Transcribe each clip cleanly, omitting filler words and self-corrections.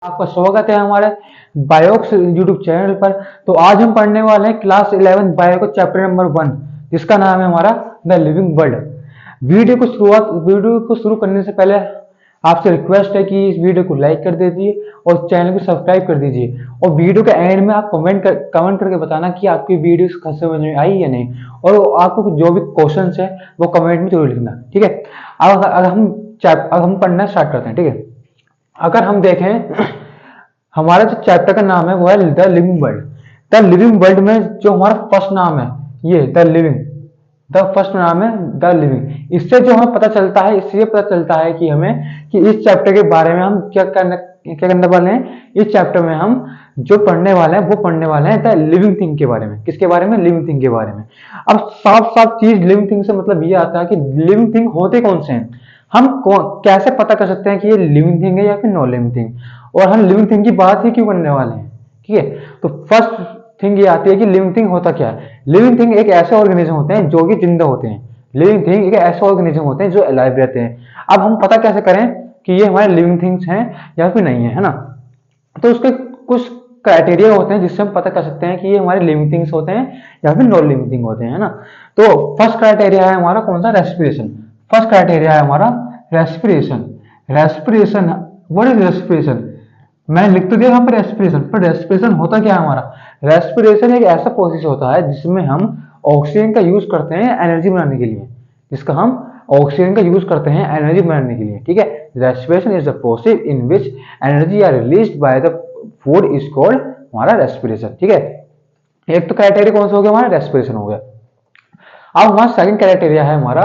आपका स्वागत है हमारे बायोक्स यूट्यूब चैनल पर। तो आज हम पढ़ने वाले हैं क्लास 11 बायो को चैप्टर नंबर 1, जिसका नाम है हमारा द लिविंग वर्ल्ड। वीडियो को शुरू करने से पहले आपसे रिक्वेस्ट है कि इस वीडियो को लाइक कर दीजिए और चैनल को सब्सक्राइब कर दीजिए। और वीडियो के एंड में आप कमेंट करके बताना कि आपकी वीडियो समझ में आई या नहीं, और आपको जो भी क्वेश्चन है वो कमेंट में जरूर लिखना, ठीक है। अब हम पढ़ना स्टार्ट करते हैं, ठीक है। अगर हम देखें, हमारा जो चैप्टर का नाम है वो है the living world. The living world में जो हमारा फर्स्ट नाम है ये द लिविंग, द फर्स्ट नाम है द लिविंग। इससे जो हमें पता चलता है, इससे पता चलता है कि हमें कि इस चैप्टर के बारे में हम क्या करने वाले हैं। इस चैप्टर में हम जो पढ़ने वाले हैं वो पढ़ने वाले हैं द लिविंग थिंग के बारे में। किसके बारे में? लिविंग थिंग के बारे में। अब साफ साफ चीज लिविंग थिंग से मतलब ये आता है कि लिविंग थिंग होते कौन से हैं, हम कैसे पता कर सकते हैं कि ये लिविंग थिंग है या फिर नॉन लिविंग थिंग, और हम लिविंग थिंग की बात ही क्यों करने वाले हैं, ठीक है। तो फर्स्ट थिंग ये आती है कि लिविंग थिंग होता क्या है। लिविंग थिंग एक ऐसे ऑर्गेनिज्म होते हैं जो कि जिंदा होते हैं। लिविंग थिंग एक ऐसे ऑर्गेनिज्म होते हैं जो अलाइव रहते हैं। अब हम पता कैसे करें कि ये हमारे लिविंग थिंग्स हैं या फिर नहीं है ना। तो उसके कुछ क्राइटेरिया होते हैं जिससे हम पता कर सकते हैं कि ये हमारे लिविंग थिंग्स होते हैं या फिर नॉन लिविंग थिंग होते हैं, ना। तो फर्स्ट क्राइटेरिया है हमारा कौन सा? रेस्पिरेशन। फर्स्ट क्राइटेरिया है हमारा respiration. Respiration, what is respiration? मैंने लिख तो दिया यहाँ पर रेस्पिरेशन, पर रेस्पिरेशन होता क्या है हमारा? रेस्पिरेशन एक ऐसा प्रोसेस होता है जिसमें हम ऑक्सीजन का यूज करते हैं एनर्जी बनाने के लिए, जिसका हम ऑक्सीजन का यूज करते हैं एनर्जी बनाने के लिए, ठीक है। Respiration is the process in which energy are released by the food is called हमारा रेस्पिरेशन, ठीक है। एक तो क्राइटेरिया कौन सा हो गया हमारा? रेस्पिरेशन हो गया। अब हमारा सेकंड क्राइटेरिया है हमारा,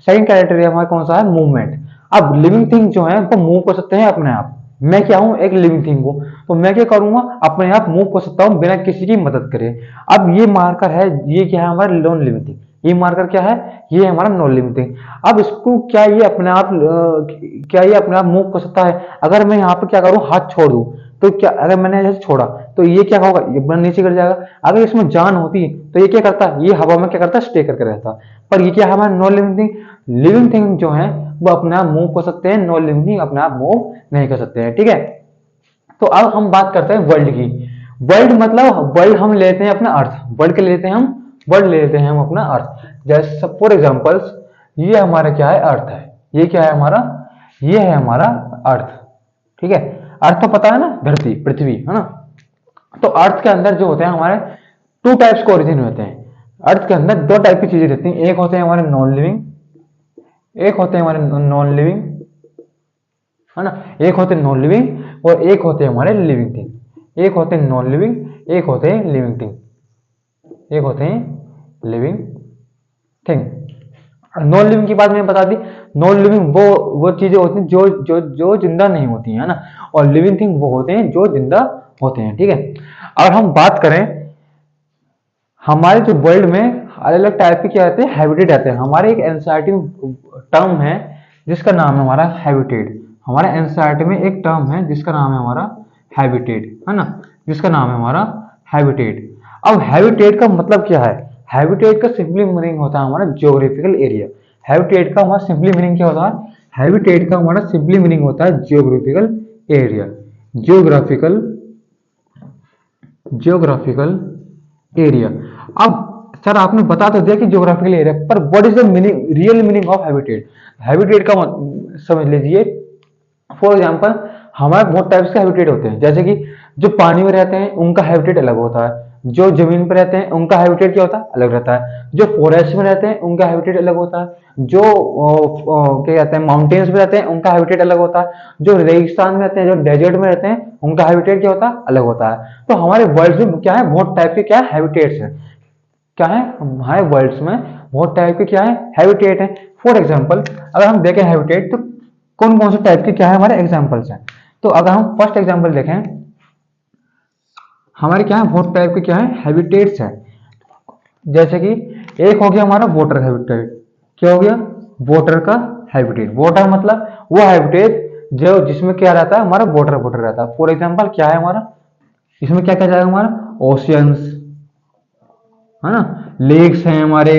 सेकंड क्राइटेरिया हमारा कौन सा है? मूवमेंट। अब लिविंग थिंग जो है वो मूव कर सकते हैं अपने आप। मैं क्या हूं? एक लिविंग थिंग हूं, तो मैं क्या करूंगा? अपने आप मूव कर सकता हूं बिना किसी की मदद करे। अब ये मार्कर है, ये क्या है हमारा? Non living thing. ये मार्कर क्या है? ये है हमारा नॉन लिविंग थिंग। अब इसको क्या ये अपने आप क्या ये अपने आप मूव कर सकता है? अगर मैं यहाँ पर क्या करूं? हाथ छोड़ दूं, तो क्या अगर मैंने ऐसे छोड़ा तो ये क्या होगा? ये बन नीचे गिर जाएगा। अगर इसमें जान होती तो ये क्या करता? ये हवा में क्या करता? स्टे करके रहता। पर ये क्या है हमारा? Non living thing. Living thing जो है वो अपने आप मूव कर सकते हैं, नॉन लिविंग थिंग अपने आप मूव नहीं कर सकते हैं, ठीक है। तो अब हम बात करते हैं वर्ल्ड की। वर्ल्ड मतलब वर्ल्ड हम लेते हैं अपना अर्थ। वर्ल्ड के लेते हैं हम, वर्ल्ड लेते हैं हम अपना अर्थ। जैसे फॉर एग्जाम्पल्स, ये हमारा क्या है? अर्थ है। ये क्या है हमारा? ये है हमारा अर्थ, ठीक है। अर्थ तो पता है ना, धरती, पृथ्वी, है ना। तो अर्थ के अंदर जो होते हैं हमारे टू टाइप्स के ओरिजिन होते हैं। अर्थ के अंदर दो टाइप की चीजें रहती हैं। एक होते हैं हमारे नॉन लिविंग, एक होते हैं हमारे नॉन लिविंग, है ना। एक होते हैं नॉन लिविंग और एक होते हैं हमारे लिविंग थिंग। एक होते हैं नॉन लिविंग, एक होते हैं लिविंग थिंग, एक होते हैं लिविंग थिंग। नॉन लिविंग की बात मैंने बता दी। नॉन लिविंग वो चीजें होती हैं जो जो जो जिंदा नहीं होती है ना, और लिविंग थिंग वो होते हैं जो जिंदा होते हैं, ठीक है। अगर हम बात करें, हमारे जो वर्ल्ड में अलग अलग टाइप के क्या आते हैं? हैबिटेट आते हैं। हमारे एक एनसीईआरटी में टर्म है जिसका नाम है हमारा हैबिटेट। हमारे एनसीईआरटी में एक टर्म है जिसका नाम है हमारा हैबिटेट, है ना, जिसका नाम है हमारा हैबिटेट। अब हैबिटेट का मतलब क्या है? हैबिटेट का सिंपली मीनिंग होता है हमारा जियोग्राफिकल एरिया। हैबिटेट का हमारा सिंपली मीनिंग क्या होता है? हैबिटेट का हमारा सिंपली मीनिंग होता है geographical area. Geographical geographical area. अब सर आपने बता तो दिया कि जियोग्राफिकल एरिया, पर what is the meaning, real meaning of habitat? Habitat का समझ लीजिए। फॉर एग्जाम्पल, हमारे बहुत टाइप्स के हैबिटेट होते हैं। जैसे कि जो पानी में रहते हैं उनका हैबिटेट अलग होता है, जो जमीन पर रहते हैं उनका हैबिटेट क्या होता है? अलग रहता है। जो फॉरेस्ट में रहते हैं उनका हैबिटेट अलग होता है। जो क्या कहते हैं माउंटेन्स में रहते हैं उनका हैबिटेट अलग होता है। जो रेगिस्तान में रहते हैं, जो डेजर्ट में रहते हैं, उनका हैबिटेट क्या होता है? अलग होता है। तो हमारे वर्ल्ड में क्या है? बहुत टाइप के क्या हैबिटेट्स है। क्या है हमारे वर्ल्ड में? बहुत टाइप के क्या है? हैबिटेट है। फॉर एग्जाम्पल, अगर हम देखें हैबिटेट, तो कौन कौन से टाइप के क्या है हमारे एग्जाम्पल्स हैं। तो अगर हम फर्स्ट एग्जाम्पल देखें, हमारे क्या है? बहुत टाइप के क्या है? हैबिटेट्स है। जैसे कि एक हो गया हमारा वाटर हैबिटेट। क्या हो गया? वाटर का हैबिटेट। वाटर मतलब वो हैबिटेट जो जिसमें क्या रहता है? हमारा वाटर वाटर रहता है। फॉर एग्जाम्पल क्या है हमारा? इसमें क्या क्या जाएगा हमारा? ओशियंस, है ना, लेक्स हैं हमारे,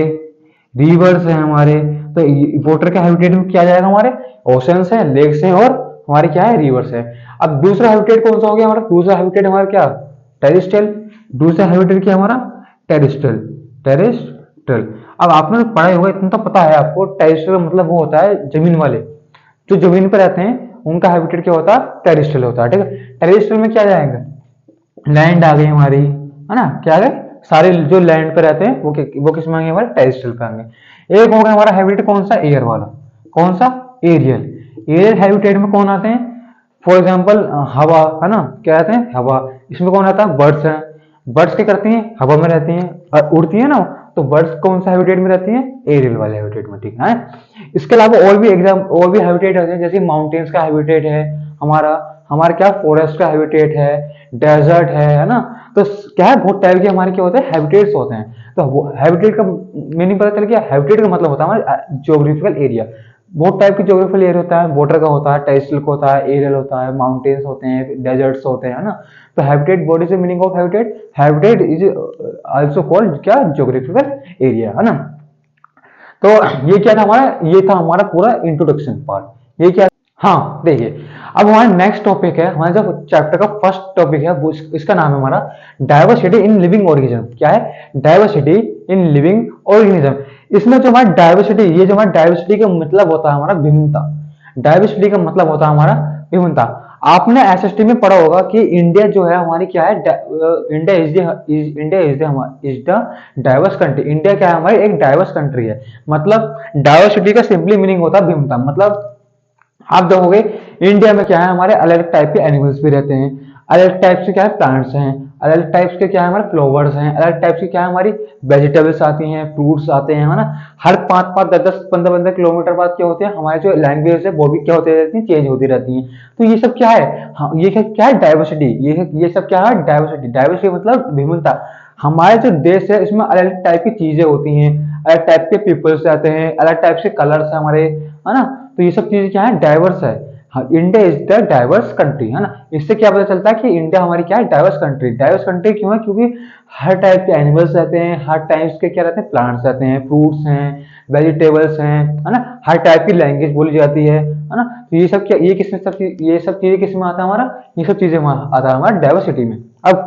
रिवर्स हैं हमारे। तो वाटर के हैबिटेट में क्या जाएगा? हमारे ओशंस हैं, लेक्स हैं और हमारे क्या है? रिवर्स है। अब दूसरा हैबिटेट कौन सा हो गया हमारा? दूसरा हैबिटेट हमारा क्या? टेरेस्ट्रियल। दूसरा हैबिटेट क्या हमारा? टेरेस्ट्रियल। टेरेस्ट्रियल। अब आपने तो पढ़ा होगा, इतना तो पता है आपको, टेरेस्ट्रियल मतलब वो होता है जमीन वाले, जो जमीन पर रहते हैं उनका हैबिटेट क्या होता है? टेरेस्ट्रियल होता है। ठीक है, टेरेस्ट्रियल में क्या जाएगा? लैंड आ गई हमारी, है ना, क्या है, सारे जो लैंड पे रहते हैं वो किस में आएंगे? हमारे टेरेस्ट्रियल पे आएंगे। एक होगा हमारा हैबिटेट कौन सा? एयर वाला। कौन सा? एरियल। एयर हैबिटेट में कौन आते हैं? फॉर एग्जाम्पल हवा, है ना, क्या कहते हैं? हवा। इसमें कौन आता है? बर्ड्स हैं। बर्ड्स क्या करती हैं? हवा में रहती हैं और उड़ती है ना, तो बर्ड्स कौन सा हैबिटेट में रहती हैं? एरियल वाले हैबिटेट में। ठीक है, इसके अलावा और भी हैबिटेट होते हैं, जैसे माउंटेन्स का हैबिटेट है हमारा, हमारा क्या, फॉरेस्ट का हैबिटेट है, डेजर्ट है ना। तो क्या है, बहुत टाइप के हमारे क्या होते हैं? हैबिटेट्स होते हैं। तो वो हैबिटेट का मीनिंग पता चल गया। हैबिटेट का मतलब होता है हमारा ज्योग्राफिकल एरिया। बहुत टाइप के ज्योग्राफिकल एरिया होता है, वाटर का होता है, टेरेस्ट्रियल का होता है, एरियल होता है, माउंटेन्स होते हैं, डेजर्ट्स होते हैं, है ना। तो habitat, what is the meaning of habitat? Habitat is also called क्या? ज्योग्राफिकल एरिया, है ना। तो ये क्या था हमारा? ये था हमारा पूरा इंट्रोडक्शन पार्ट। ये क्या? हाँ देखिए, अब हमारा नेक्स्ट टॉपिक है, हमारा जो चैप्टर का फर्स्ट टॉपिक है वो इसका नाम है हमारा डायवर्सिटी इन लिविंग ऑर्गेनिज्म। क्या है? Diversity in living organism. इसमें जो हमारा डायवर्सिटी, ये जो हमारा डायवर्सिटी का मतलब होता है हमारा विभिन्नता। डायवर्सिटी का मतलब होता है हमारा विभिन्नता। आपने एसएसटी में पढ़ा होगा कि इंडिया जो है हमारी क्या है? India is the diverse country. India क्या है? हमारी एक डाइवर्स कंट्री है। मतलब डाइवर्सिटी का सिंपली मीनिंग होता है विभिन्नता। मतलब आप देखोगे इंडिया में क्या है? हमारे अलग अलग टाइप के एनिमल्स भी रहते हैं, अलग टाइप से क्या है? प्लांट्स हैं, अलग टाइप्स के क्या है? हमारे फ्लावर्स हैं, अलग टाइप से क्या है? हमारी वेजिटेबल्स आती हैं, फ्रूट्स आते हैं, है ना। हर 5-5, 10-10, 15-15 किलोमीटर बाद क्या होते हैं? हमारे जो लैंग्वेज है वो भी क्या होती रहती है? चेंज होती रहती हैं। तो ये सब क्या है? हाँ, ये क्या है? डाइवर्सिटी। ये सब क्या है? डाइवर्सिटी। डाइवर्सिटी मतलब विभिन्नता। हमारे जो देश है इसमें अलग अलग टाइप की चीजें होती हैं, अलग टाइप के पीपल्स रहते हैं, अलग टाइप से कलर्स है हमारे, है ना। तो ये सब चीजें क्या है? डाइवर्स है। हाँ, India is the diverse country, है ना। इससे क्या पता चलता है कि इंडिया हमारी क्या है? Diverse country. डाइवर्स कंट्री क्यों है? क्योंकि हर टाइप के एनिमल्स रहते हैं, हर टाइप्स के क्या रहते हैं? प्लांट्स रहते हैं, फ्रूट्स हैं, वेजिटेबल्स हैं, है ना। हर टाइप की लैंग्वेज बोली जाती है ना। तो ये सब क्या, ये किसमें सब ये सब चीजें किसमें आता है हमारा? ये सब चीजें आता है हमारा डाइवर्सिटी में। अब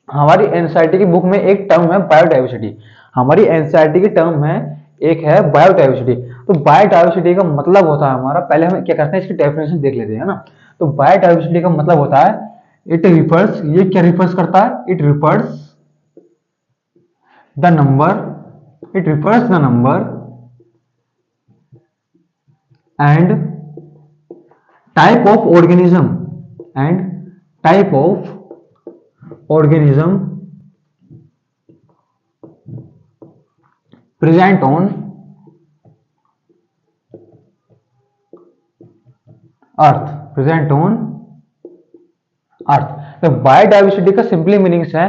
हमारी एनसीईआरटी की बुक में एक टर्म है बायोडाइवर्सिटी। हमारी एनसीईआरटी की टर्म है, एक है बायोडाइवर्सिटी। तो बायोडाइवर्सिटी का मतलब होता है हमारा, पहले हम क्या करते हैं इसकी डेफिनेशन देख लेते हैं, है ना। तो बायोडाइवर्सिटी का मतलब होता है, इट रिफर्स, ये क्या रिफर्स करता है? It refers the number, it refers the number and type of organism, and type of organism present on earth, present on earth. तो बायोडाइवर्सिटी का सिंपली मीनिंग्स है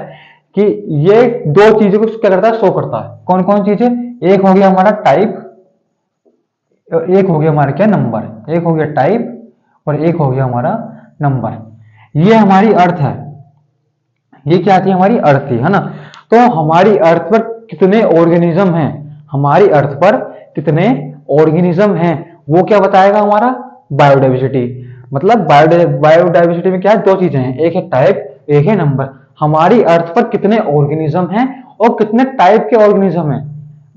कि ये दो चीजों को क्या करता है? शो करता है। कौन कौन चीजें? एक हो गया हमारा टाइप, एक हो गया हमारा क्या? नंबर। एक हो गया टाइप और एक हो गया हमारा नंबर। ये हमारी अर्थ है, ये क्या थी? हमारी अर्थ थी, है ना। तो हमारी अर्थ पर कितने ऑर्गेनिज्म हैं? हमारी अर्थ पर कितने ऑर्गेनिज्म हैं वो क्या बताएगा? हमारा बायोडाइवर्सिटी। मतलब बायोडाइवर्सिटी में क्या है? दो चीजें हैं, एक है टाइप, एक है नंबर। हमारी अर्थ पर कितने ऑर्गेनिज्म हैं और कितने टाइप के ऑर्गेनिज्म हैं,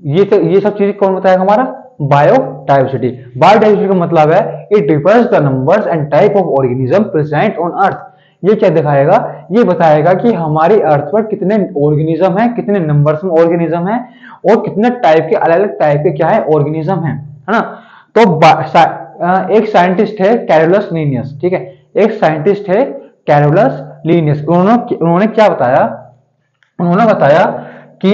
ये सब चीजें कौन बताएगा? हमारा बायोडाइवर्सिटी। बायोडाइवर्सिटी का मतलब है it refers the numbers and type of organism present on earth. ये क्या दिखाएगा? ये बताएगा कि हमारी अर्थ पर कितने ऑर्गेनिज्म हैं, कितने नंबर्स में ऑर्गेनिज्म हैं और कितने टाइप के, अलग अलग टाइप के क्या है? ऑर्गेनिज्म हैं, है ना। तो एक साइंटिस्ट है कैरोलस लीनियस, ठीक है। एक साइंटिस्ट है कैरोलस लीनियस। उन्होंने क्या बताया? उन्होंने बताया कि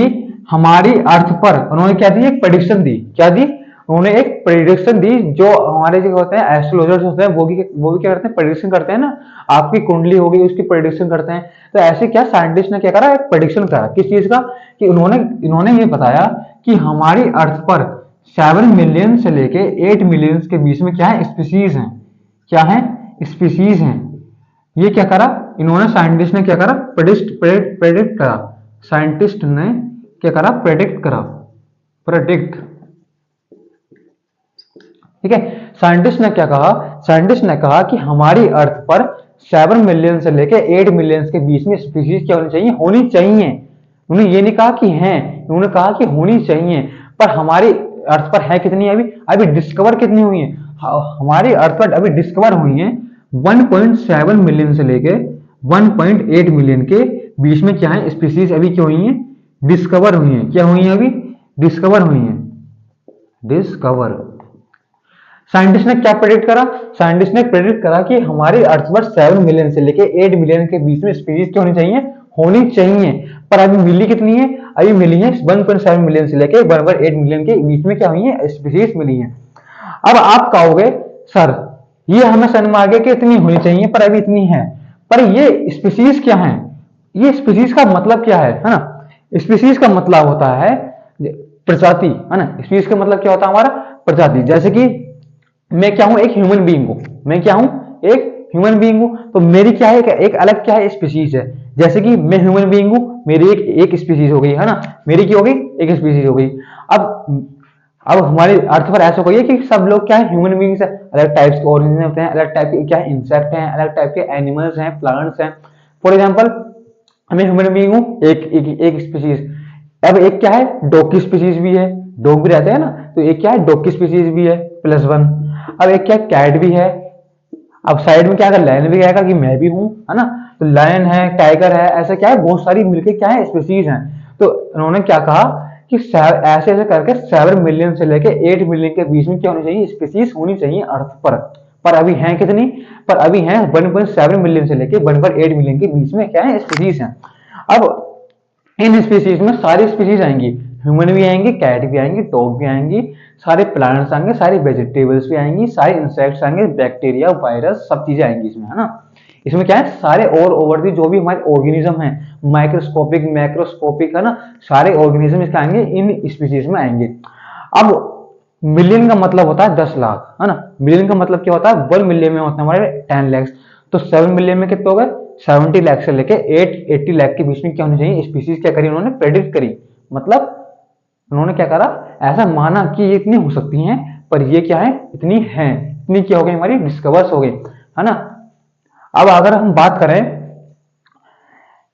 हमारी अर्थ पर, उन्होंने क्या दी? एक प्रेडिक्शन दी। क्या दी? उन्होंने एक प्रेडिक्शन दी। जो हमारे जो होते हैं एस्ट्रोलॉजर्स होते हैं वो भी क्या करते हैं? प्रेडिक्शन करते हैं ना। आपकी कुंडली होगी उसकी प्रेडिक्शन करते हैं। तो ऐसे क्या साइंटिस्ट ने क्या करा? एक प्रेडिक्शन करा। किस चीज का? कि इन्होंने ये बताया कि हमारी अर्थ पर 7 मिलियन से लेके 8 मिलियन के बीच में क्या है? स्पीसीज हैं। क्या है? स्पीसीज हैं। ये क्या करा इन्होंने? साइंटिस्ट ने क्या करा? प्रेडिक्ट करा। साइंटिस्ट ने क्या करा? प्रेडिक्ट करा। प्रेडिक्ट, ठीक है। साइंटिस्ट ने क्या कहा? साइंटिस्ट ने कहा कि हमारी अर्थ पर 7 मिलियन से लेके 8 मिलियन के बीच में स्पीशीज क्या होनी चाहिए, होनी चाहिए। उन्होंने ये नहीं कहा कि हैं, उन्होंने कहा कि होनी चाहिए। पर हमारी अर्थ पर है कितनी अभी, अभी डिस्कवर कितनी हुई है, हमारी अर्थ पर अभी डिस्कवर हुई है 1.7 मिलियन से लेके 1.8 मिलियन के बीच में क्या है स्पीशीज अभी क्या हुई है, डिस्कवर हुई है। क्या हुई है, अभी डिस्कवर हुई है, डिस्कवर। साइंटिस्ट ने क्या प्रेडिक्ट करा, साइंटिस्ट ने प्रेडिक्ट करा कि हमारी अर्थ पर 7 मिलियन से लेके 8 मिलियन के बीच में स्पीशीज क्या होनी चाहिए, होनी चाहिए। पर अभी मिली कितनी है, अभी मिली है 1.7 मिलियन से लेके 1.8 मिलियन के बीच में क्या हुई है स्पीशीज मिली है। अब आप कहोगे सर ये हमें समझ में आ गया कि इतनी होनी चाहिए पर अभी इतनी है, पर ये स्पीशीज क्या है, ये स्पीशीज का मतलब क्या है ना। स्पीशीज का मतलब होता है प्रजाति, है ना। स्पीशीज का मतलब क्या होता है हमारा, प्रजाति। जैसे कि मैं क्या हूं, एक ह्यूमन बीइंग हूं, मैं क्या हूं, एक ह्यूमन बीइंग हूं, तो मेरी क्या है, एक अलग क्या है स्पीशीज है। जैसे कि मैं ह्यूमन बीइंग हूं, मेरी एक स्पीशीज हो गई, है ना, मेरी क्या हो गई, एक स्पीशीज हो गई। अब अब हमारे अर्थ पर ऐसा हो गई है कि सब लोग क्या है, ह्यूमन बीइंग्स है, अलग टाइप्स के ऑर्गेनिज्म होते हैं, अलग टाइप के क्या है इंसेक्ट हैं, अलग टाइप के एनिमल्स हैं, प्लांट्स हैं। फॉर एग्जाम्पल मैं ह्यूमन बीइंग हूँ, एक स्पीशीज। अब एक क्या है डॉग की स्पीशीज भी है, डॉग भी रहते हैं ना, तो एक क्या है डॉग की स्पीशीज भी है +1। अब एक क्या कैट भी है। अब साइड में क्या अगर लायन भी आएगा कि मैं भी हूं, है ना, तो लायन है, टाइगर है, ऐसा क्या है बहुत सारी मिलके क्या है स्पीशीज हैं। तो उन्होंने क्या कहा कि ऐसे ऐसे करके 7 मिलियन से लेके 8 मिलियन के बीच में क्या होनी चाहिए स्पीशीज होनी चाहिए अर्थ पर अभी हैं कितनी, पर अभी हैं 1.7 मिलियन से लेके 1.8 मिलियन के बीच में क्या है स्पीशीज हैं। अब इन स्पीशीज में सारी स्पीशीज आएंगी, ह्यूमन भी आएंगे, कैट भी आएंगी, डॉग भी आएंगी, सारे प्लांट्स आएंगे, सारे वेजिटेबल्स भी आएंगी, सारे इंसेक्ट्स आएंगे, बैक्टीरिया वायरस सब चीजें आएंगी इसमें, है ना। इसमें क्या है सारे और ओवर दी जो भी हमारे ऑर्गेनिज्म है, माइक्रोस्कोपिक मैक्रोस्कोपिक, है ना, सारे ऑर्गेनिज्म इसके आएंगे, इन स्पीशीज में आएंगे। अब मिलियन का मतलब होता है 10 लाख, है ना। मिलियन का मतलब क्या होता है, 1 मिलियन में होता है हमारे 10 लाख, तो 7 मिलियन में कितने हो गए 70 लाख से लेके 80 लाख के बीच में क्या होनी चाहिए स्पीशीज। क्या करी उन्होंने, प्रेडिक्ट करी, मतलब उन्होंने क्या करा, ऐसा माना कि ये इतनी हो सकती हैं, पर ये क्या है इतनी है, इतनी क्या हो गई हमारी डिस्कवर्स हो गई, है ना। अब अगर हम बात करें,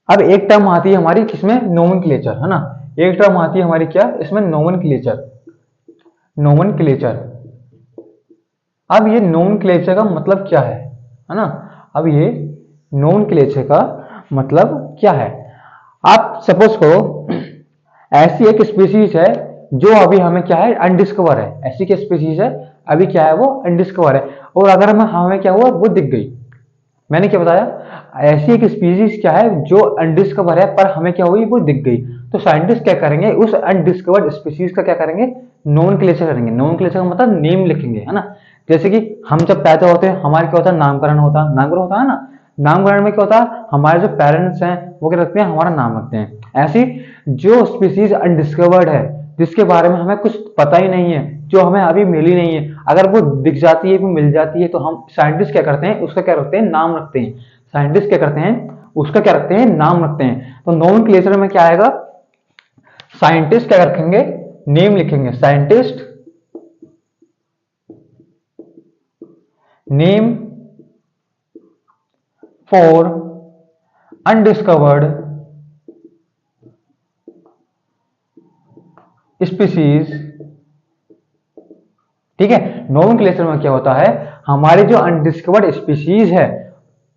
अब एक टर्म आती है हमारी किसमें, नोमेनक्लेचर, है ना। एक टर्म आती है हमारी क्या इसमें, नोमेनक्लेचर, नोमेनक्लेचर। अब ये नोमेनक्लेचर का मतलब क्या है ना। अब ये नोमेनक्लेचर का मतलब क्या है, आप सपोज करो ऐसी एक स्पीशीज है जो अभी हमें क्या है अनडिस्कवर है, ऐसी क्या स्पीशीज है अभी क्या है वो अनडिस्कवर है, और अगर हमें क्या हुआ वो दिख गई। मैंने क्या बताया, ऐसी एक स्पीशीज क्या है जो अनडिस्कवर है पर हमें क्या हुई वो दिख गई। तो साइंटिस्ट क्या करेंगे, उस अनडिस्कवर्ड स्पीशीज का क्या करेंगे, नोमेनक्लेचर करेंगे। नोमेनक्लेचर का मतलब नेम लिखेंगे, है ना। जैसे कि हम जब पैदा होते हैं हमारे क्या होता है, नामकरण होता है, नामकरण होता है ना। नामकरण में क्या होता है, हमारे जो पेरेंट्स हैं वो क्या रखते हैं, हमारा नाम रखते हैं। ऐसी जो स्पीशीज अनडिस्कवर्ड है, जिसके बारे में हमें कुछ पता ही नहीं है, जो हमें अभी मिली नहीं है, अगर वो दिख जाती है, वो मिल जाती है, तो हम साइंटिस्ट क्या करते हैं, उसका क्या रखते हैं, नाम रखते हैं। साइंटिस्ट क्या करते हैं, उसका क्या रखते हैं, नाम रखते हैं। तो नोमेनक्लेचर में क्या आएगा, साइंटिस्ट क्या रखेंगे, नेम लिखेंगे, scientist name for undiscovered species. ठीक है, नोमेनक्लेचर में क्या होता है, हमारे जो अनडिस्कवर्ड स्पीशीज है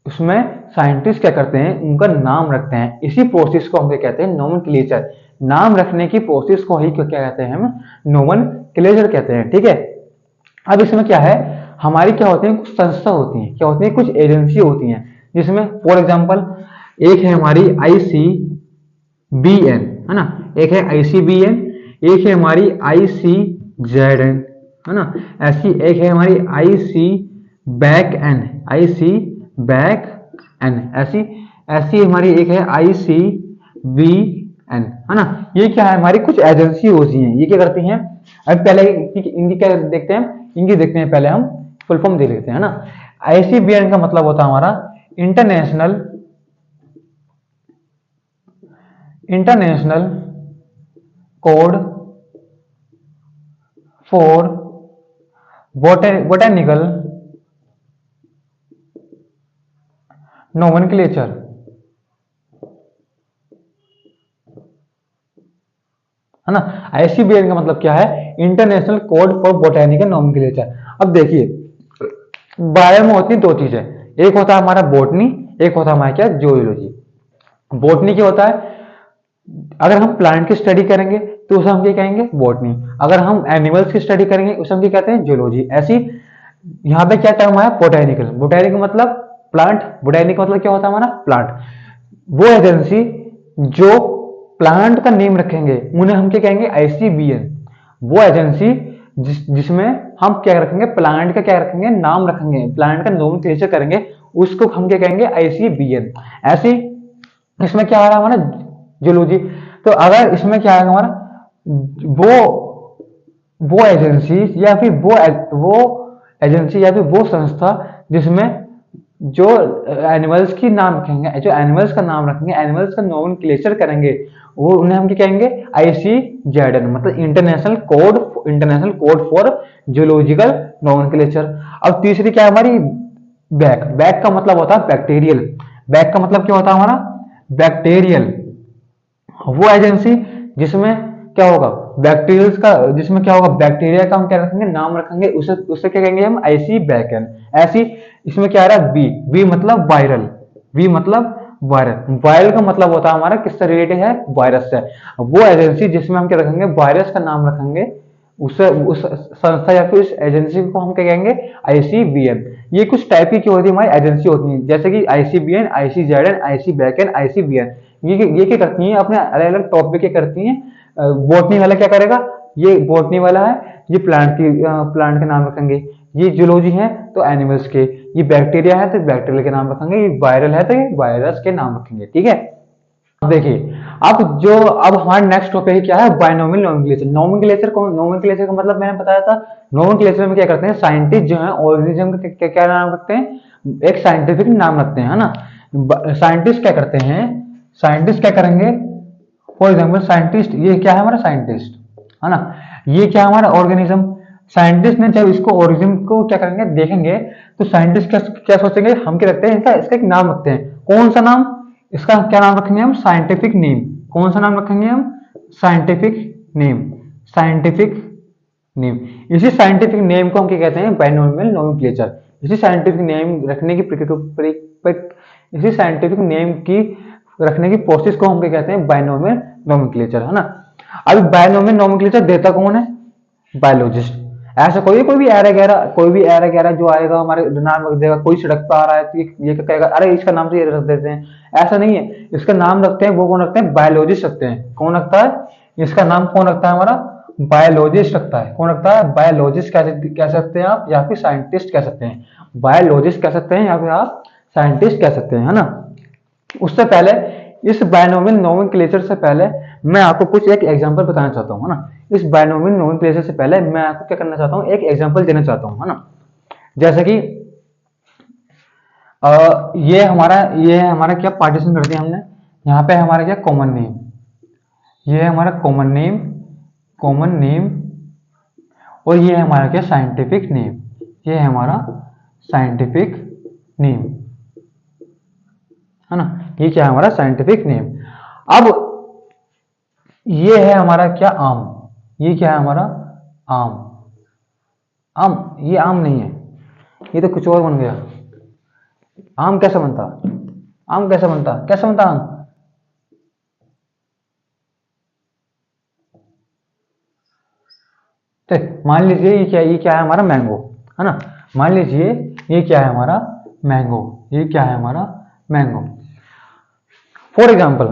उसमें साइंटिस्ट क्या करते हैं, उनका नाम रखते हैं। इसी प्रोसेस को हम क्या कहते हैं, नोमेनक्लेचर। नाम रखने की प्रोसेस को ही क्या कहते हैं, हम नोमेनक्लेचर कहते हैं। ठीक है, अब इसमें क्या है, हमारी क्या होती है, कुछ संस्था होती है, क्या होती है, कुछ एजेंसी होती हैं, जिसमें फॉर एग्जांपल एक है हमारी ICBN, है ना, एक है ICBN, एक है हमारी ICZN, है ना, ऐसी एक है हमारी ICBACN, ऐसी ऐसी हमारी एक है ICVN, है ना। ये क्या है, हमारी कुछ एजेंसी होती हैं, ये क्या करती हैं। अब पहले इनकी क्या देखते हैं, इनकी देखते हैं, पहले हम फुल फॉर्म देख लेते हैं, है ना। ICBN का मतलब होता है हमारा international international code for botanical nomenclature, है ना। ICBN का मतलब क्या है, international code for botanical nomenclature. अब देखिए, बायो में होती दो चीजें, एक होता है हमारा बॉटनी, एक होता है हमारा क्या, जूलॉजी। बॉटनी क्या होता है, अगर हम प्लांट की स्टडी करेंगे तो उसे हम क्या कहेंगे, बॉटनी। अगर हम एनिमल्स की स्टडी करेंगे उसे हम क्या कहते हैं, जूलॉजी। ऐसी यहाँ पे क्या टर्म आया, बोटेनिकल। बोटेनिकल मतलब प्लांट, बोटेनिकल मतलब क्या होता है हमारा, प्लांट। वो एजेंसी जो प्लांट का नेम रखेंगे उन्हें हम क्या कहेंगे, ICBN। वो एजेंसी जिसमें हम क्या रखेंगे, प्लांट का क्या रखेंगे, नाम रखेंगे, प्लांट का नोमेनक्लेचर करेंगे, उसको हम क्या कहेंगे, ICBN। ऐसी इसमें क्या आ रहा है हमारा, जूलॉजी। तो अगर इसमें क्या है हमारा, वो एजेंसी या फिर वो एजेंसी या फिर वो संस्था जिसमें जो एनिमल्स की नाम रखेंगे, जो एनिमल्स का नाम रखेंगे, एनिमल्स का नोमेनक्लेचर करेंगे, वो उन्हें हम क्या कहेंगे, ICZN, मतलब international code for zoological nomenclature. अब तीसरी क्या है हमारी, बैक। बैक का मतलब होता है बैक्टीरियल। बैक का मतलब क्या होता है हमारा, बैक्टीरियल। वो एजेंसी जिसमें क्या होगा, बैक्टीरियल का, जिसमें क्या होगा, बैक्टीरिया का हम क्या रखेंगे, नाम रखेंगे, उसे उसे क्या कहेंगे हम, ICBN। ऐसी इसमें क्या आ रहा है, बी मतलब वायरल। बी मतलब वायरल। वायरल का मतलब होता है हमारा किससे रिलेटेड है, वायरस से। वो एजेंसी जिसमें हम क्या रखेंगे, वायरस का नाम रखेंगे, उस संस्था या फिर उस एजेंसी को हम क्या कहेंगे, ICBN। ये कुछ टाइप की होती है, हमारी एजेंसी होती है, जैसे कि ICBN, ICZN, ICBN, ICBN। ये क्या करती हैं, अपने अलग अलग टॉपिक के करती हैं। बॉटनी वाला क्या करेगा, ये बॉटनी वाला है, ये प्लांट के नाम रखेंगे। ये जूलॉजी है तो एनिमल्स के, ये बैक्टीरिया है तो बैक्टीरिया के नाम रखेंगे, ये वायरल है तो ये वायरस के नाम रखेंगे, ठीक है। अब देखिए, अब हमारा नेक्स्ट टॉपिक क्या है, बायनोमियल नोमेनक्लेचर। नोमेनक्लेचर का मतलब मैंने बताया था, नोमेनक्लेचर में क्या करते हैं, साइंटिस्ट जो है ऑर्गेनिज्म का क्या नाम रखते हैं, एक साइंटिफिक नाम रखते हैं, है ना। साइंटिस्ट क्या करते हैं, साइंटिस्ट क्या करेंगे, फॉर एग्जाम्पल साइंटिस्ट, ये क्या है हमारा साइंटिस्ट, है ना। ये क्या है हमारा ऑर्गेनिज्म। साइंटिस्ट ने जब इसको ऑर्गेनिज्म को क्या करेंगे, देखेंगे, तो साइंटिस्ट क्या सोचेंगे, हम क्या रखते हैं, इसका एक नाम रखते हैं। कौन सा नाम, इसका क्या नाम रखेंगे हम, साइंटिफिक नेम। कौन सा नाम रखेंगे हम, साइंटिफिक नेम। Scientific name. इसी साइंटिफिक नेम को हम क्या कहते हैं, बायनोमियल नोमेनक्लेचर। इसी साइंटिफिक नेम रखने की इसी साइंटिफिक नेम की रखने की प्रोसेस को हम क्या कहते हैं, बायनोमियल नोमेनक्लेचर, है ना। अभी बायनोमियल नोमेनक्लेचर देता कौन है, बायोलॉजिस्ट। ऐसा कोई भी एरा गैरा जो आएगा हमारे नाम रख देगा, कोई सड़क पे आ रहा है तो ये क्या कहेगा, अरे इसका नाम से ये रख देते हैं, ऐसा नहीं है। इसका नाम रखते हैं, वो कौन रखते हैं, बायोलॉजिस्ट रखते हैं। कौन रखता है, इसका नाम कौन रखता है, हमारा बायोलॉजिस्ट रखता है। कौन रखता है, बायोलॉजिस्ट कह सकते हैं आप, या फिर साइंटिस्ट कह सकते हैं। बायोलॉजिस्ट कह सकते हैं या फिर आप साइंटिस्ट कह सकते हैं, है ना। उससे पहले, इस बायनोमियल नोमेनक्लेचर से पहले मैं आपको कुछ एक एग्जांपल बताना चाहता हूं, है ना। इस बायनोमियल नोमेनक्लेचर से पहले मैं आपको क्या करना चाहता हूं, एक एग्जांपल देना चाहता हूं, है ना। जैसे कि ये हमारा क्या पार्टीशन कर दिया हमने, यहाँ पे हमारा क्या कॉमन नेम, ये है हमारा कॉमन नेम, और ये है हमारा क्या साइंटिफिक नेम, ये है हमारा साइंटिफिक नेम, है ना। ये क्या है हमारा साइंटिफिक नेम। अब ये है हमारा क्या, आम। ये क्या है हमारा, आम। ये आम नहीं है, ये तो कुछ और बन गया। आम कैसे बनता, कैसे बनता आम। तो मान लीजिए ये क्या है हमारा, मैंगो, है ना। मान लीजिए ये क्या है हमारा, मैंगो। ये क्या है हमारा, मैंगो। फॉर एग्जाम्पल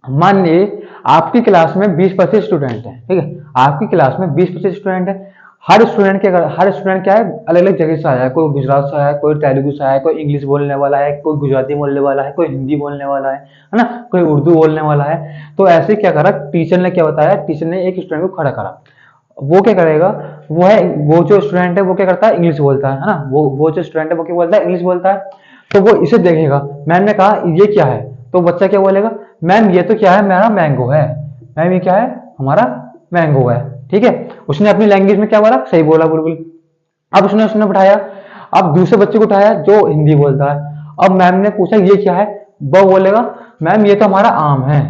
मान लीजिए आपकी क्लास में 20-25 स्टूडेंट हैं, ठीक है। आपकी क्लास में 20-25 स्टूडेंट है। हर स्टूडेंट क्या है, अलग अलग जगह से आया है। कोई गुजरात से आया है, कोई तेलुगु से आया है, कोई इंग्लिश बोलने वाला है, कोई गुजराती बोलने वाला है, कोई हिंदी बोलने वाला है ना, कोई उर्दू बोलने वाला है। तो ऐसे क्या करा, टीचर ने क्या बताया, टीचर ने एक स्टूडेंट को खड़ा करा। वो क्या करेगा, वो जो स्टूडेंट है वो क्या करता है, इंग्लिश बोलता है ना। वो जो स्टूडेंट है वो क्या बोलता है, इंग्लिश बोलता है। तो वो इसे देखेगा, मैम ने कहा ये क्या है, तो बच्चा क्या बोलेगा, मैम ये तो क्या है, मेरा मैंगो है। मैम ये क्या है, हमारा मैंगो है, ठीक है। उसने अपनी लैंग्वेज में क्या बोला, सही बोला बिल्कुल। अब उसने उसने बिठाया, अब दूसरे बच्चे को उठाया जो हिंदी बोलता है। अब मैम ने पूछा ये क्या है, वो बोलेगा मैम ये तो हमारा आम है,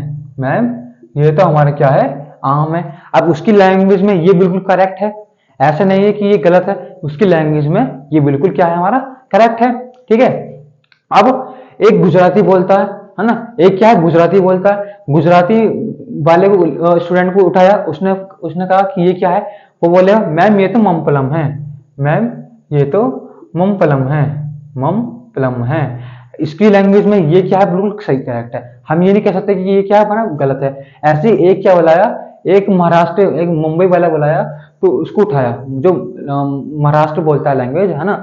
मैम ये तो हमारा क्या है, आम है। अब उसकी लैंग्वेज में ये बिल्कुल करेक्ट है, ऐसा नहीं है कि ये गलत है, उसकी लैंग्वेज में ये बिल्कुल क्या है, हमारा करेक्ट है। ठीक है। अब एक गुजराती बोलता है ना, एक क्या है गुजराती बोलता है, गुजराती वाले को स्टूडेंट को उठाया, उसने उसने कहा कि ये क्या है, वो बोले मैम ये तो ममपलम है, मैम ये तो ममपलम है, ममपलम है। इसकी लैंग्वेज में ये क्या है, बिल्कुल सही करेक्ट है, हम ये नहीं कह सकते कि ये क्या है हमारा गलत है। ऐसे ही एक क्या बुलाया, एक महाराष्ट्र एक मुंबई वाला बुलाया, तो उसको उठाया जो महाराष्ट्र बोलता है लैंग्वेज है ना,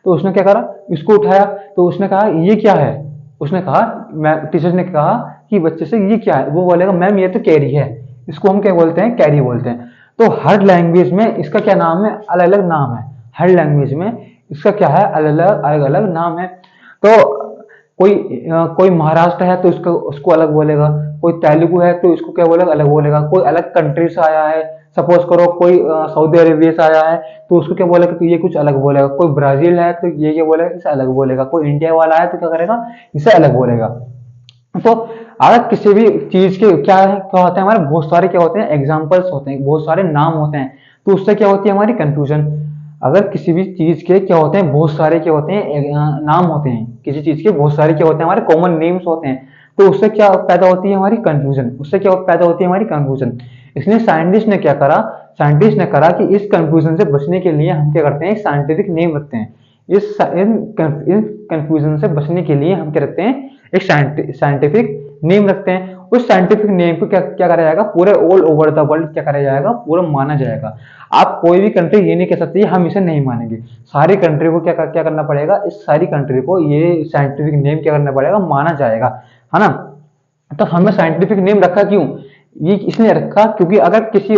तो उसने क्या करा, इसको उठाया, तो उसने कहा ये क्या है, उसने कहा, मैं टीचर ने कहा कि बच्चे से ये क्या है, वो बोलेगा मैम ये तो कैरी है, इसको हम क्या बोलते हैं, कैरी बोलते हैं। तो हर लैंग्वेज में इसका क्या नाम है, अलग अलग नाम है, हर लैंग्वेज में इसका क्या है, अलग अलग नाम है। तो कोई महाराष्ट्र है तो उसको उसको अलग बोलेगा, कोई तेलुगु है तो इसको क्या बोलेगा, अलग बोलेगा, कोई अलग कंट्री से आया है, सपोज करो कोई सऊदी अरेबिया से आया है तो उसको क्या बोलेगा, तो ये कुछ अलग बोलेगा, कोई ब्राजील है तो ये क्या बोलेगा, इसे अलग बोलेगा, कोई इंडिया वाला है तो क्या करेगा, इसे अलग बोलेगा। तो अगर किसी भी चीज के क्या होते हैं, हमारे बहुत सारे क्या होते हैं, एग्जाम्पल्स होते हैं, बहुत सारे नाम होते हैं, तो उससे क्या होती है हमारी कंफ्यूजन। अगर किसी भी चीज के क्या होते हैं, बहुत सारे क्या होते हैं, नाम होते हैं, किसी चीज के बहुत सारे क्या होते हैं, हमारे कॉमन नेम्स होते हैं, तो उससे क्या पैदा होती है हमारी कंफ्यूजन, उससे क्या पैदा होती है हमारी कंफ्यूजन। इसलिए साइंटिस्ट ने क्या करा, साइंटिस्ट ने करा कि इस कंफ्यूजन से बचने के लिए हम क्या करते हैं, साइंटिफिक नेम रखते हैं। इन कंफ्यूजन से बचने के लिए हम क्या रखते हैं, एक साइंटिफिक नेम रखते हैं। उस साइंटिफिक नेम को क्या क्या करा जाएगा, पूरे ऑल ओवर द वर्ल्ड क्या करा जाएगा, पूरा माना जाएगा। आप कोई भी कंट्री ये नहीं कह सकती हम इसे नहीं मानेंगे, सारी कंट्री को क्या करना पड़ेगा, इस सारी कंट्री को ये साइंटिफिक नेम क्या करना पड़ेगा, माना जाएगा, है ना। तो हमने साइंटिफिक नेम रखा क्यों, ये इसलिए रखा क्योंकि अगर किसी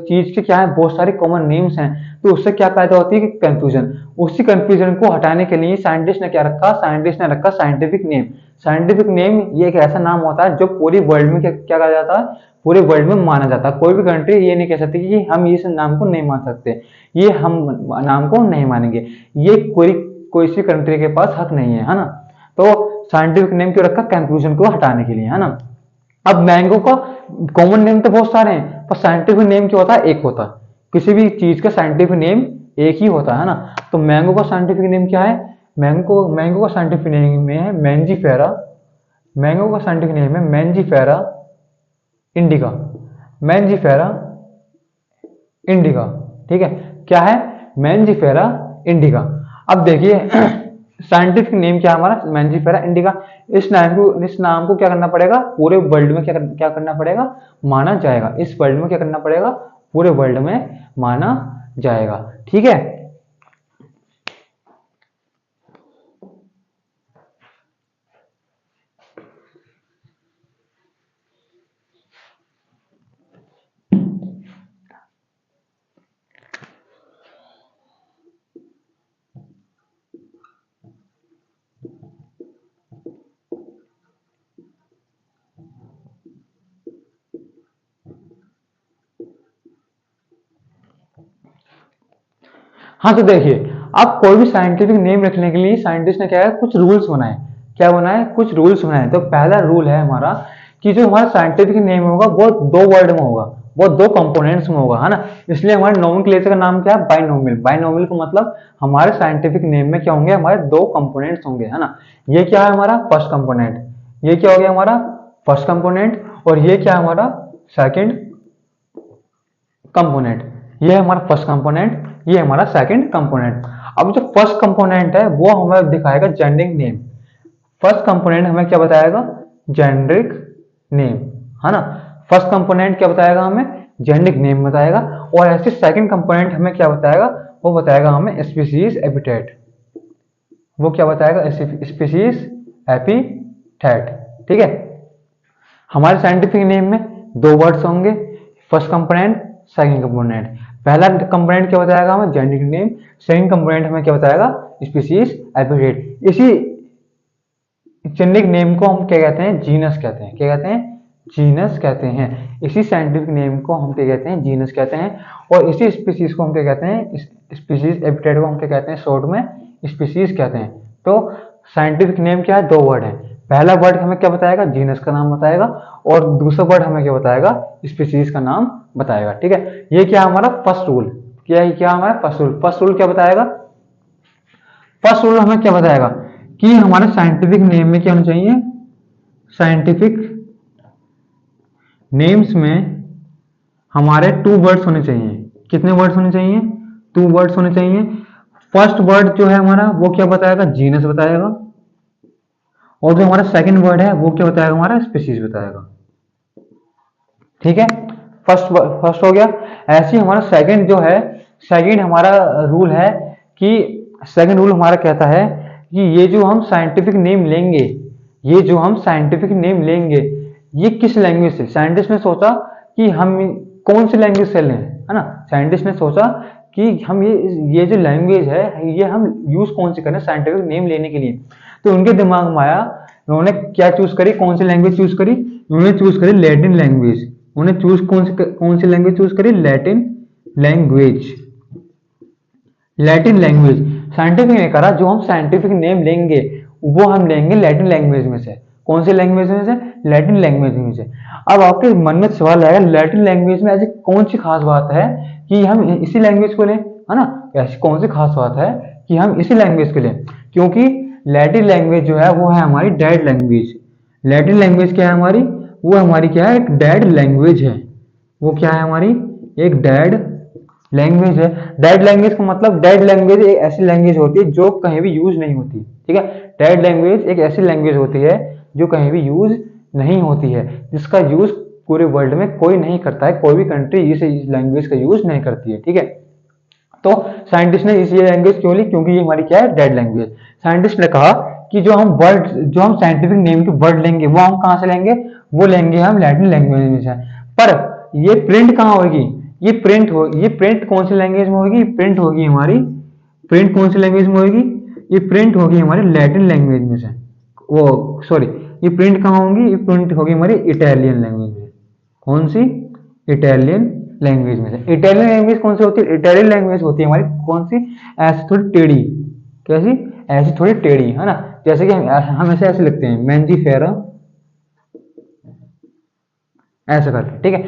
चीज के क्या है, बहुत सारे कॉमन नेम्स हैं, तो उससे क्या पैदा होती है, कंफ्यूजन। उसी कंफ्यूजन को हटाने के लिए साइंटिस्ट ने क्या रखा, साइंटिस्ट ने रखा साइंटिफिक नेम। साइंटिफिक नेम ये एक ऐसा नाम होता है जो पूरी वर्ल्ड में क्या कहा जाता है, पूरे वर्ल्ड में माना जाता है। कोई भी कंट्री ये नहीं कह सकती कि हम इस नाम को नहीं मान सकते, ये हम नाम को नहीं मानेंगे, ये कोई सी कंट्री के पास हक नहीं है ना। तो साइंटिफिक नेम क्यों रखा, कंफ्यूजन को हटाने के लिए, है ना। अब मैंगो का कॉमन नेम तो बहुत सारे हैं, पर साइंटिफिक नेम क्या होता है, एक होता है। किसी भी चीज का साइंटिफिक नेम एक ही होता है ना। तो मैंगो का साइंटिफिक नेम क्या है, मैंगो का साइंटिफिक नेम में है मैंजीफेरा, मैंगो का साइंटिफिक नेम है मैंजीफेरा इंडिका, मैंजीफेरा इंडिका। ठीक है, क्या है, मैंजीफेरा इंडिका। अब देखिए साइंटिफिक नेम क्या है हमारा, मैंजीफेरा इंडिका। इस नाम को क्या करना पड़ेगा, पूरे वर्ल्ड में क्या करना पड़ेगा, माना जाएगा। इस वर्ल्ड में क्या करना पड़ेगा, पूरे वर्ल्ड में माना जाएगा। ठीक है। हाँ तो देखिए, आप कोई भी साइंटिफिक नेम रखने के लिए साइंटिस्ट ने क्या है, कुछ रूल्स बनाए। क्या बनाए, कुछ रूल्स बनाए। तो पहला रूल है हमारा कि जो हमारा साइंटिफिक नेम होगा वो दो वर्ड में होगा, वो दो कंपोनेंट्स में होगा, है ना। इसलिए हमारे नोमेनक्लेचर का नाम क्या है, बाइनोमियल। बाइनोमियल का मतलब हमारे साइंटिफिक नेम में क्या होंगे, हमारे दो कंपोनेंट्स होंगे, है ना। ये क्या है हमारा फर्स्ट कंपोनेंट, ये क्या हो गया हमारा फर्स्ट कंपोनेंट, और ये क्या है हमारा सेकंड कंपोनेंट। ये है हमारा फर्स्ट कंपोनेंट, ये हमारा सेकंड कंपोनेंट। अब जो फर्स्ट कंपोनेंट है वो हमें दिखाएगा जेनरिक नेम। फर्स्ट कंपोनेंट हमें क्या बताएगा, जेनरिक नेम, है ना। फर्स्ट कंपोनेंट क्या बताएगा हमें, जेनरिक नेम बताएगा। और ऐसे सेकंड कंपोनेंट हमें क्या बताएगा, वो बताएगा हमें स्पीशीज एपिथेट। वो क्या बताएगा, स्पीशीज एपिथेट। ठीक है। हमारे साइंटिफिक नेम में दो वर्ड्स होंगे, फर्स्ट कंपोनेंट सेकंड कंपोनेंट। पहला कंपोनेंट क्या बताएगा हमें, जेनेरिक नेम। सेकंड कंपोनेंट हमें क्या बताएगा, स्पीशीज एपिथेट। इसी जेनेरिक नेम को हम क्या कहते हैं, जीनस कहते हैं। क्या कहते हैं, जीनस कहते हैं। इसी साइंटिफिक नेम को हम क्या कहते हैं, जीनस कहते हैं। और इसी स्पीशीज को हम क्या कहते हैं, स्पीशीज एपिथेट को हम क्या कहते हैं, शॉर्ट में स्पीशीज कहते हैं। तो साइंटिफिक नेम क्या है, दो वर्ड है। पहला वर्ड हमें क्या बताएगा, जीनस का नाम बताएगा, और दूसरा वर्ड हमें क्या बताएगा, स्पीसीज का नाम बताएगा। ठीक है, ये क्या हमारा फर्स्ट रूल, क्या है, क्या हमारा फर्स्ट रूल। फर्स्ट रूल क्या बताएगा, फर्स्ट रूल हमें क्या बताएगा कि हमारे साइंटिफिक नेम में क्या होना चाहिए, साइंटिफिक नेम्स में हमारे टू वर्ड्स होने चाहिए। कितने वर्ड्स होने चाहिए, टू वर्ड्स होने चाहिए। फर्स्ट वर्ड जो है हमारा वो क्या बताएगा, जीनस बताएगा, और जो हमारा सेकंड वर्ड है वो क्या बताएगा, हमारा स्पीशीज बताएगा। ठीक है, फर्स्ट फर्स्ट हो गया। ऐसे ही हमारा सेकंड जो है, सेकंड हमारा रूल है कि सेकंड रूल हमारा कहता है कि ये जो हम साइंटिफिक नेम लेंगे, ये जो हम साइंटिफिक नेम लेंगे, ये किस लैंग्वेज से, साइंटिस्ट ने सोचा कि हम कौन सी लैंग्वेज से लें, है ना। साइंटिस्ट ने सोचा कि हम ये जो लैंग्वेज है ये हम यूज कौन सी करें साइंटिफिक नेम लेने के लिए। तो उनके दिमाग में आया, उन्होंने क्या चूज करी, कौन सी लैंग्वेज चूज करी, उन्होंने चूज करी लैटिन लैंग्वेज। उन्होंने चूज कौन सी लैंग्वेज चूज करी, Latin language. Latin language scientific ने करा, जो हम साइंटिफिक नेम लेंगे वो हम लेंगे लैटिन लैंग्वेज में से। कौन सी लैंग्वेज में से, लैटिन लैंग्वेज में से। अब आपके मन में सवाल आएगा, लैटिन लैंग्वेज में ऐसी कौन सी खास बात है कि हम इसी लैंग्वेज को लें, है ना। ऐसी कौन सी खास बात है कि हम इसी लैंग्वेज को लें, क्योंकि लैटिन लैंग्वेज जो है वो है हमारी डेड लैंग्वेज। लैटिन लैंग्वेज क्या है हमारी, वो हमारी क्या है, एक डेड लैंग्वेज है। वो क्या है हमारी, एक डेड लैंग्वेज है। डेड लैंग्वेज का मतलब, डेड लैंग्वेज एक ऐसी लैंग्वेज होती है जो कहीं भी यूज नहीं होती। ठीक है, डेड लैंग्वेज एक ऐसी लैंग्वेज होती है जो कहीं भी यूज नहीं होती है, जिसका यूज पूरे वर्ल्ड में कोई नहीं करता है, कोई भी कंट्री इस लैंग्वेज का यूज नहीं करती है। ठीक है, तो साइंटिस्ट ने इस ये लैंग्वेज क्यों ली, क्योंकि ये हमारी क्या है, डेड लैंग्वेज। साइंटिस्ट ने कहा कि जो हम साइंटिफिक नेम के वर्ड लेंगे वो हम कहां से लेंगे, वो लेंगे हम लैटिन लैंग्वेज में से। पर ये प्रिंट कहाँ होगी, ये प्रिंट कौन सी लैंग्वेज में होगी, प्रिंट होगी हमारी, प्रिंट कौन सी लैंग्वेज में होगी, ये प्रिंट होगी हमारी लैटिन लैंग्वेज में से। वो सॉरी, ये प्रिंट कहाँ होंगी, ये प्रिंट होगी हमारी इटालियन लैंग्वेज में। कौन सी, इटालियन लैंग्वेज में से। इटालियन लैंग्वेज कौन सी होती है, इटालियन लैंग्वेज होती है हमारी कौन सी, ऐसी थोड़ी टेढ़ी, कैसी, ऐसी थोड़ी टेढ़ी, है ना। जैसे कि हम ऐसे ऐसे लिखते हैं, मैंजी फेरा, ऐसे करके। ठीक है,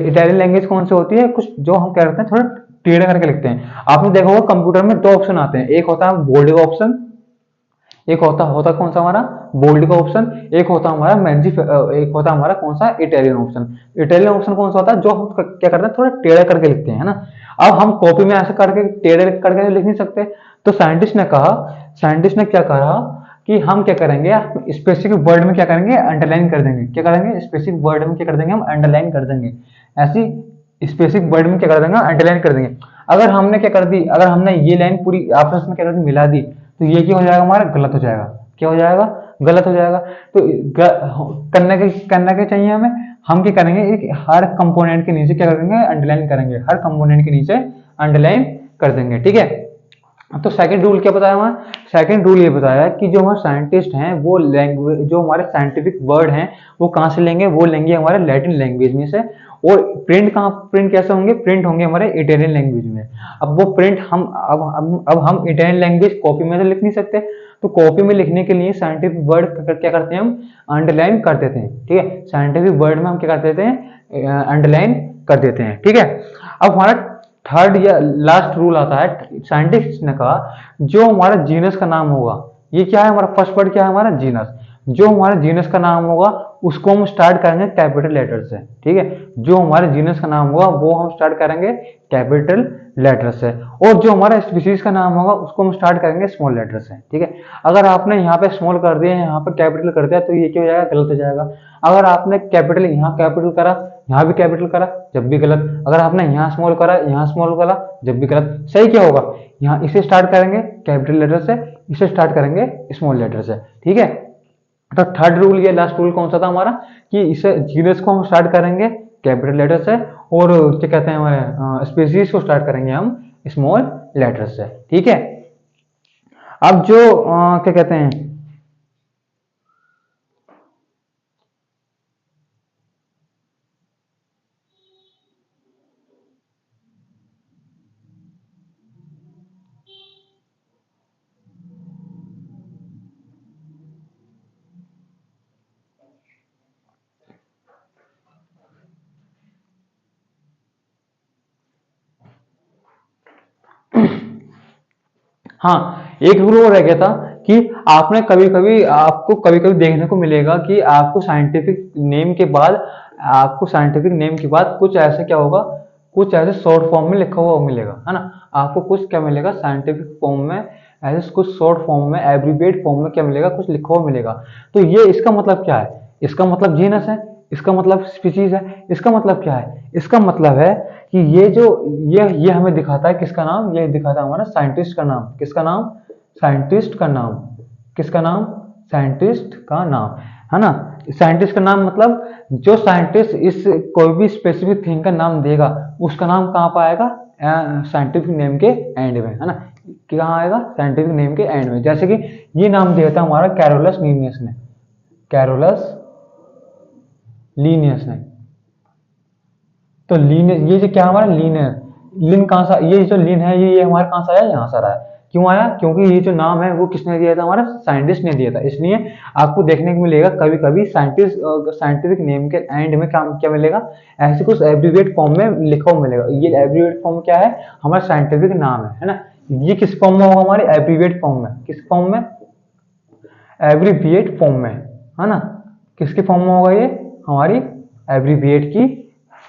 इटालियन लैंग्वेज कौन सी होती है, कुछ जो हम कह रहे हैं थोड़ा टेढ़ा करके लिखते हैं। आपने देखा होगा कंप्यूटर में दो ऑप्शन आते हैं, एक होता है बोल्ड का ऑप्शन, एक होता होता कौन सा हमारा, बोल्ड का ऑप्शन, एक होता हमारा एक होता हमारा कौन सा, इटालियन ऑप्शन। इटालियन ऑप्शन कौन सा होता है, जो हम क्या करते हैं थोड़ा टेढ़ा करके लिखते हैं, है ना। अब हम कॉपी में ऐसे करके टेढ़े करके लिख नहीं सकते, तो साइंटिस्ट ने कहा, साइंटिस्ट ने क्या कहा कि हम क्या करेंगे, स्पेसिफिक वर्ड में क्या करेंगे, अंडरलाइन कर देंगे। क्या करेंगे, स्पेसिफिक वर्ड में क्या कर देंगे, हम अंडरलाइन कर देंगे। ऐसी स्पेसिफिक वर्ड में क्या कर देंगे, अंडरलाइन कर देंगे। अगर हमने क्या कर दी, अगर हमने ये लाइन पूरी आपस में क्या कर दी, मिला दी, तो ये क्या हो जाएगा हमारा, गलत हो जाएगा। क्या हो जाएगा, गलत हो जाएगा। तो करना क्या चाहिए हमें, हम क्या करेंगे, एक हर कंपोनेंट के नीचे क्या करेंगे, अंडरलाइन करेंगे, हर कंपोनेंट के नीचे अंडरलाइन कर देंगे। ठीक है, तो सेकंड रूल क्या बताया हमारा, सेकंड रूल ये बताया कि जो हमारे साइंटिस्ट हैं वो लैंग्वेज, जो हमारे साइंटिफिक वर्ड हैं वो कहाँ से लेंगे, वो लेंगे हमारे लैटिन लैंग्वेज में से। और प्रिंट कहाँ, प्रिंट कैसे होंगे, प्रिंट होंगे हमारे इटालियन लैंग्वेज में। अब वो प्रिंट हम अब हम इटालियन लैंग्वेज कॉपी में तो लिख नहीं सकते, तो कॉपी में लिखने के लिए साइंटिफिक वर्ड क्या करते हैं, हम अंडरलाइन कर देते हैं। ठीक है, साइंटिफिक वर्ड में हम क्या कर देते हैं, अंडरलाइन कर देते हैं। ठीक है, अब हमारा थर्ड या लास्ट रूल आता है, साइंटिस्ट ने कहा जो हमारा जीनस का नाम होगा, ये क्या है हमारा फर्स्ट वर्ड, क्या है हमारा, जीनस। जो हमारे जीनस का नाम होगा उसको हम स्टार्ट करेंगे कैपिटल लेटर से। ठीक है, जो हमारे जीनस का नाम होगा वो हम स्टार्ट करेंगे कैपिटल लेटर से, और जो हमारा स्पीसीज का नाम होगा उसको हम स्टार्ट करेंगे स्मॉल लेटर से। ठीक है, अगर आपने यहाँ पे स्मॉल कर दिया, यहाँ पे कैपिटल कर दिया, तो ये क्या हो जाएगा, गलत हो जाएगा। अगर आपने कैपिटल यहाँ कैपिटल करा, यहाँ भी कैपिटल करा, जब भी गलत। अगर आपने यहाँ स्मॉल करा, यहाँ स्मॉल करा, जब भी गलत। सही क्या होगा, यहाँ इसे स्टार्ट करेंगे कैपिटल लेटर से, इसे स्टार्ट करेंगे स्मॉल लेटर से। ठीक है, तो थर्ड रूल या लास्ट रूल कौन सा था हमारा, कि इसे जीनस को हम स्टार्ट करेंगे कैपिटल लेटर से, और क्या कहते हैं हमारे स्पीसीज को स्टार्ट करेंगे हम स्मॉल लेटर से। ठीक है, अब जो क्या कहते हैं, हाँ, एक रूल और रह गया था कि आपको कभी कभी देखने को मिलेगा कि आपको साइंटिफिक नेम के बाद कुछ ऐसे क्या होगा, कुछ ऐसे शॉर्ट फॉर्म में लिखा हुआ मिलेगा, है ना। आपको कुछ क्या मिलेगा साइंटिफिक फॉर्म में, ऐसे कुछ शॉर्ट फॉर्म में, एब्रीविएट फॉर्म में क्या मिलेगा, कुछ लिखा हुआ मिलेगा। तो ये इसका मतलब क्या है, इसका मतलब जीनस है, इसका मतलब स्पीशीज है, इसका मतलब क्या है, इसका मतलब है कि ये जो ये हमें दिखाता है किसका नाम, ये दिखाता है हमारा साइंटिस्ट का नाम, किसका नाम, साइंटिस्ट का नाम, किसका नाम, साइंटिस्ट का नाम, है ना। साइंटिस्ट का नाम मतलब जो साइंटिस्ट इस कोई भी स्पेसिफिक थिंग का नाम देगा उसका नाम कहाँ पर आएगा, साइंटिफिक नेम के एंड में, है ना। कहाँ आएगा, साइंटिफिक नेम के एंड में। जैसे कि ये नाम दिया था हमारा कैरोलस लीनियस ने, कैरोलस लीनियस ने। तो लीन, ये जो क्या हमारा लीन है, लिन कहाँ सा, ये जो लिन है ये हमारे कहाँ से आया, यहाँ से आया। क्यों आया, क्योंकि ये जो नाम है वो किसने दिया था, हमारा साइंटिस्ट ने दिया था। इसलिए आपको देखने को मिलेगा कभी कभी साइंटिफिक नेम के एंड में क्या मिलेगा, ऐसे कुछ एब्रीविएट फॉर्म में लिखा हुआ मिलेगा। ये एब्रीविएट फॉर्म क्या है, हमारा साइंटिफिक नाम है ना। ये किस फॉर्म में होगा, हमारे एब्रीविएट फॉर्म में, किस फॉर्म में, एब्रीविएट फॉर्म में, है ना। किसके फॉर्म में होगा ये, हमारी एब्रीविएट की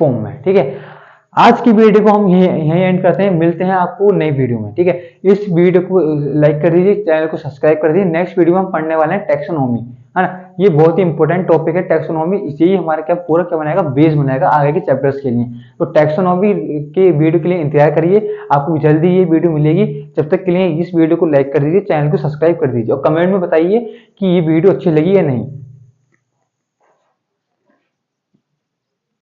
फॉर्म में, ठीक है। आज की वीडियो को हम यहीं एंड करते हैं, मिलते हैं आपको नई वीडियो में, ठीक है। इस वीडियो को लाइक कर दीजिए, चैनल को सब्सक्राइब कर दीजिए। नेक्स्ट वीडियो में हम पढ़ने वाले हैं टैक्सोनॉमी, है ना। ये बहुत ही इंपॉर्टेंट टॉपिक है टैक्सोनॉमी, यही हमारा क्या बनाएगा, बेस बनाएगा आगे के चैप्टर्स के लिए। तो टैक्सोनॉमी के वीडियो के लिए इंतजार करिए, आपको जल्दी ये वीडियो मिलेगी। जब तक के लिए इस वीडियो को लाइक कर दीजिए, चैनल को सब्सक्राइब कर दीजिए और कमेंट में बताइए कि ये वीडियो अच्छी लगी या नहीं।